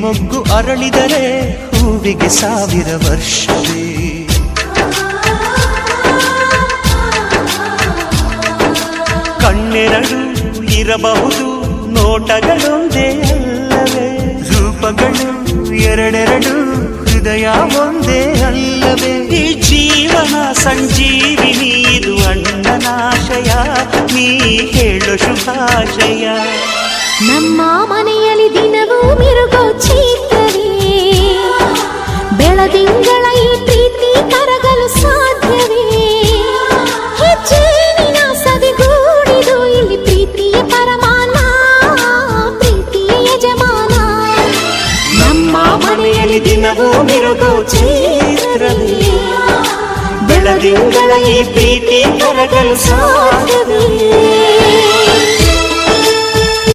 ಮೊಗ್ಗು ಅರಳಿದರೆ ಹೂವಿಗೆ 1000 ವರ್ಷವೇ. ಕಣ್ಣೆರಡು ಇರಬಹುದು ನೋಟಗಳೊಂದೇ ಅಲ್ಲವೇ, ರೂಪಗಳು ಎರಡೆರಡು ಹೃದಯ ಒಂದೇ ಅಲ್ಲವೇ. ಈ ಜೀವನ ಸಂಜೀವಿನಿ ಇದು ಅಣ್ಣನಾಶಯ, ನೀ ಹೇಳು ಶುಭಾಶಯ. ನಮ್ಮ ಮನೆಯಲ್ಲಿ ದಿನವೂ ಮಿರುಗೋ ಚೈತ್ರವೇ, ಬೆಳದಿಂಗಳ ಈ ಪ್ರೀತಿ ಕರಗಲು ಸಾಧ್ಯವೇ. ಹೆಚ್ಚೇನಿನ ಸವಿಗೂಡಿದು ಇಲ್ಲಿ ಪ್ರೀತಿಯ ಪರಮಾನ, ಪ್ರೀತಿಯ ಯಜಮಾನ. ನಮ್ಮ ಮನೆಯಲ್ಲಿ ದಿನವೂ ಮಿರುಗೋ ಚೈತ್ರವೇ, ಬೆಳದಿಂಗಳ ಈ ಪ್ರೀತಿ ಕರಗಲು ಸಾಧ್ಯವೇ.